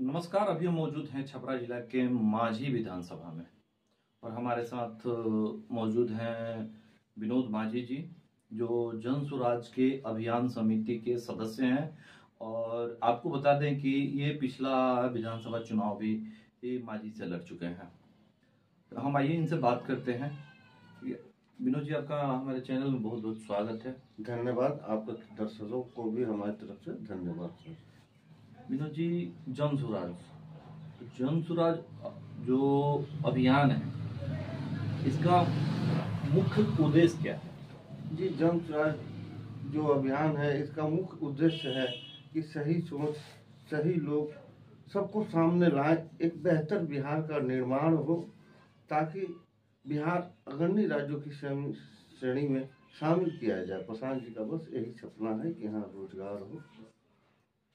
नमस्कार। अभी हम मौजूद हैं छपरा जिला के माझी विधानसभा में और हमारे साथ मौजूद हैं विनोद माझी जी, जो जन सुराज के अभियान समिति के सदस्य हैं। और आपको बता दें कि ये पिछला विधानसभा चुनाव भी ये माझी से लड़ चुके हैं। तो हम आइए इनसे बात करते हैं। विनोद जी, आपका हमारे चैनल में बहुत बहुत स्वागत है। धन्यवाद। आपके दर्शकों को भी हमारी तरफ से धन्यवाद। विनोद जी, जन सुराज जो अभियान है, इसका मुख्य उद्देश्य क्या है? जी, जन सुराज जो अभियान है, इसका मुख्य उद्देश्य है कि सही सोच, सही लोग सबको सामने लाए, एक बेहतर बिहार का निर्माण हो, ताकि बिहार अग्रणी राज्यों की श्रेणी में शामिल किया जाए। प्रशांत जी का बस यही सपना है कि यहाँ रोजगार हो,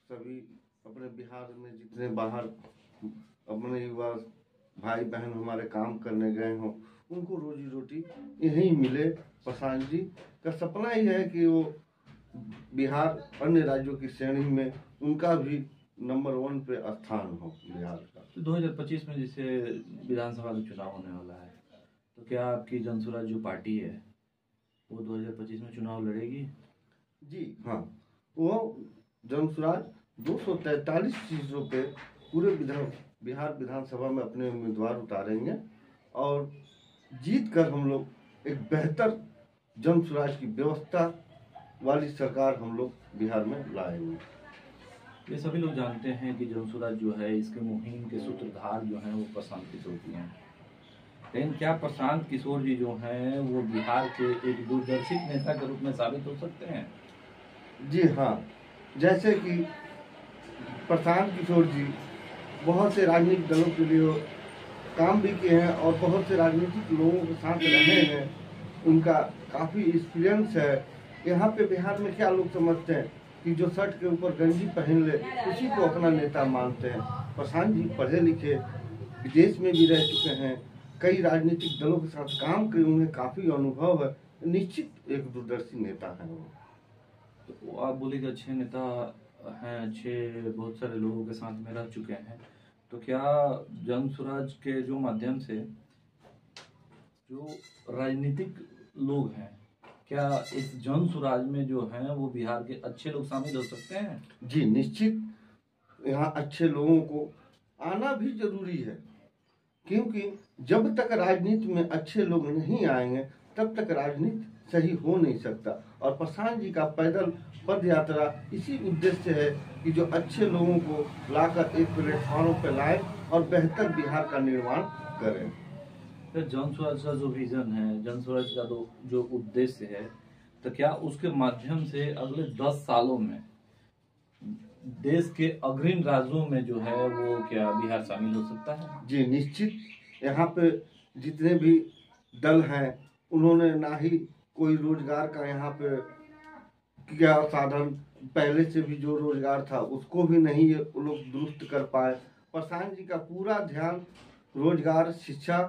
सभी अपने बिहार में जितने बाहर अपने युवा भाई बहन हमारे काम करने गए हों, उनको रोजी रोटी यहीं मिले। प्रशांत जी का सपना ही है कि वो बिहार अन्य राज्यों की श्रेणी में उनका भी नंबर 1 पे स्थान हो बिहार का। तो 2025 में जैसे विधानसभा का चुनाव होने वाला है, तो क्या आपकी जन सुराज जो पार्टी है वो 2025 में चुनाव लड़ेगी? जी हाँ, वो जन सुराज 243 सीटों पे पूरे बिहार विधानसभा में अपने उम्मीदवार उतारेंगे और जीत कर हम लोग एक बेहतर जन सुराज की व्यवस्था वाली सरकार हम लोग बिहार में लाएंगे। ये सभी लोग जानते हैं कि जन सुराज जो है, इसके मुहिम के सूत्रधार जो हैं वो प्रशांत किशोर जी हैं। लेकिन क्या प्रशांत किशोर जी जो हैं वो बिहार के एक दूरदर्शी नेता के रूप में साबित हो सकते हैं? जी हाँ, जैसे कि प्रशांत किशोर जी बहुत से राजनीतिक दलों के लिए काम भी किए हैं और बहुत से राजनीतिक लोगों के साथ रहे हैं, उनका काफ़ी एक्सपीरियंस है। यहाँ पे बिहार में क्या लोग समझते हैं कि जो शर्ट के ऊपर गंजी पहन ले उसी को अपना नेता मानते हैं। प्रशांत जी पढ़े लिखे, विदेश में भी रह चुके हैं, कई राजनीतिक दलों के साथ काम किए, उन्हें काफ़ी अनुभव है, निश्चित एक दूरदर्शी नेता है वो। तो आप बोलेंगे अच्छे नेता हैं, अच्छे बहुत सारे लोगों के साथ में रह चुके हैं, तो क्या जन सुराज के जो माध्यम से जो राजनीतिक लोग हैं, क्या इस जन सुराज में जो हैं वो बिहार के अच्छे लोग शामिल हो सकते हैं? जी निश्चित, यहाँ अच्छे लोगों को आना भी जरूरी है, क्योंकि जब तक राजनीति में अच्छे लोग नहीं आएंगे तब तक राजनीति सही हो नहीं सकता। और प्रशांत जी का पैदल पद यात्रा इसी उद्देश्य से है कि जो अच्छे लोगों को लाकर एक प्लेटफॉर्म पर लाए और बेहतर बिहार का निर्माण करें। तो जन सुराज का जो विजन है, जन सुराज का जो उद्देश्य है, तो क्या उसके माध्यम से अगले 10 सालों में देश के अग्रणी राज्यों में जो है वो क्या बिहार शामिल हो सकता है? जी निश्चित, यहाँ पे जितने भी दल हैं उन्होंने ना ही कोई रोजगार का यहाँ पे क्या साधन, पहले से भी जो रोजगार था उसको भी नहीं ये लोग दुरुस्त कर पाए। प्रशांत जी का पूरा ध्यान रोजगार, शिक्षा,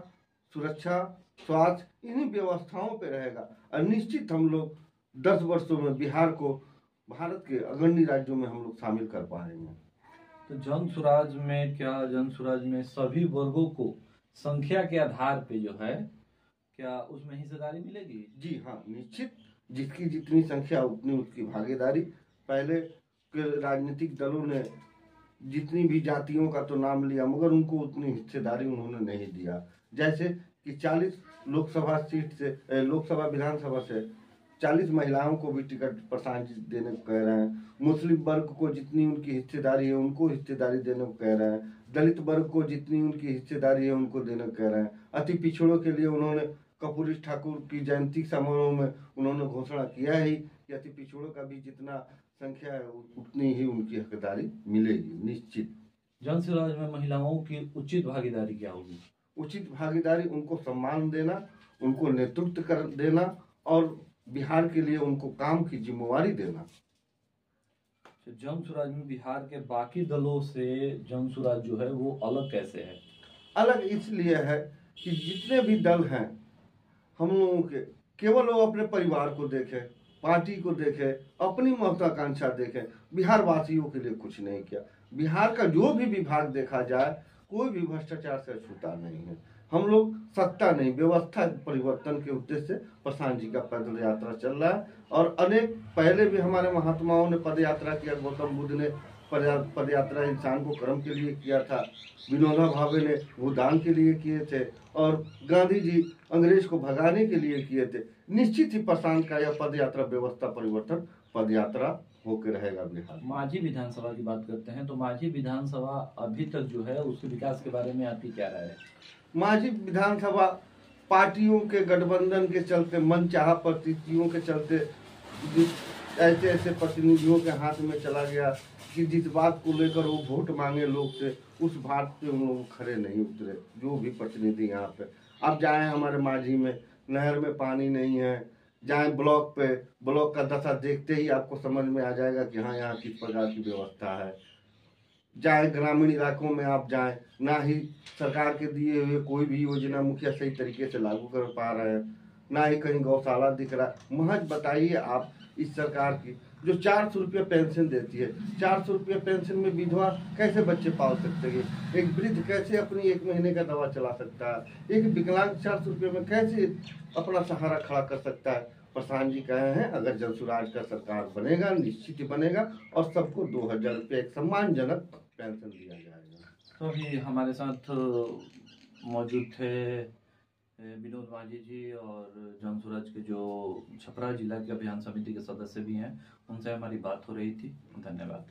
सुरक्षा, स्वास्थ्य इन्हीं व्यवस्थाओं पे रहेगा और निश्चित हम लोग 10 वर्षों में बिहार को भारत के अग्रणी राज्यों में हम लोग शामिल कर पाएंगे। तो जन सुराज में क्या, जन सुराज में सभी वर्गों को संख्या के आधार पे जो है क्या उसमें हिस्सेदारी मिलेगी? जी हाँ निश्चित, जिसकी जितनी संख्या उतनी उसकी भागीदारी। पहले के राजनीतिक दलों ने जितनी भी जातियों का तो नाम लिया मगर उनको उतनी हिस्सेदारी उन्होंने नहीं दिया। जैसे कि 40 लोकसभा सीट से, लोकसभा विधानसभा से 40 महिलाओं को भी टिकट प्रशांत जी देने को कह रहे हैं। मुस्लिम वर्ग को जितनी उनकी हिस्सेदारी है उनको हिस्सेदारी देने को कह रहे हैं। दलित वर्ग को जितनी उनकी हिस्सेदारी है उनको देने को कह रहे हैं। अति पिछड़ों के लिए उन्होंने कर्पूरी ठाकुर की जयंती समारोह में उन्होंने घोषणा किया ही कि अति पिछड़ों का भी जितना संख्या है उतनी ही उनकी हकदारी मिलेगी। निश्चित जन सुराज में महिलाओं की उचित भागीदारी क्या होगी? उचित भागीदारी, उनको सम्मान देना, उनको नेतृत्व कर देना और बिहार के लिए उनको काम की जिम्मेवारी देना। जन सुराज में बिहार के बाकी दलों से जन सुराज जो है वो अलग कैसे है? अलग इसलिए है कि जितने भी दल हैं हम लोगों के, केवल वो अपने परिवार को देखें, पार्टी को देखें, अपनी महत्वाकांक्षा देखें, बिहार वासियों के लिए कुछ नहीं किया। बिहार का जो भी विभाग देखा जाए कोई भी भ्रष्टाचार से छूटा नहीं है। हम लोग सत्ता नहीं, व्यवस्था परिवर्तन के उद्देश्य से प्रशांत जी का पैदल यात्रा चल रहा है। और अनेक पहले भी हमारे महात्माओं ने पद यात्रा किया। गौतम बुद्ध ने पद यात्रा इंसान को कर्म के लिए किया था। विनोबा भावे ने भूदान के लिए किए थे। और गांधी जी अंग्रेज को भगाने के लिए किए थे। निश्चित ही प्रशांत का यह पद यात्रा व्यवस्था परिवर्तन पद यात्रा होकर रहेगा बिहार। माझी विधानसभा की बात करते हैं तो माझी विधानसभा अभी तक जो है उसके विकास के बारे में आपकी क्या राय है? माझी विधानसभा पार्टियों के गठबंधन के चलते, मनचाहा परिस्थितियों के चलते ऐसे ऐसे प्रतिनिधियों के हाथ में चला गया कि जिस बात को लेकर वो वोट मांगे लोग से, उस बात पे उन लोग खड़े नहीं उतरे। जो भी प्रतिनिधि यहाँ पे, अब जाए हमारे माझी में नहर में पानी नहीं है, जाए ब्लॉक पे, ब्लॉक का दशा देखते ही आपको समझ में आ जाएगा कि हाँ यहाँ किस प्रकार की व्यवस्था है। जाए ग्रामीण इलाकों में आप जाए, ना ही सरकार के दिए हुए कोई भी योजना मुखिया सही तरीके से लागू कर पा रहे हैं, ना ही कहीं गौशाला दिख रहा है। महज बताइए आप इस सरकार की जो 400 रुपये पेंशन देती है, 400 रुपये पेंशन में विधवा कैसे बच्चे पाल सकते हैं? एक वृद्ध कैसे अपनी 1 महीने का दवा चला सकता है? एक विकलांग 400 रुपये में कैसे अपना सहारा खड़ा कर सकता है? प्रशांत जी कहे हैं अगर जनसुराज का सरकार बनेगा, निश्चित ही बनेगा, और सबको 2000 रुपये एक सम्मानजनक पेंशन दिया जाएगा। तो अभी हमारे साथ मौजूद थे विनोद माझी जी और जनसुराज के जो छपरा जिला के अभियान समिति के सदस्य भी हैं, उनसे हमारी बात हो रही थी। धन्यवाद।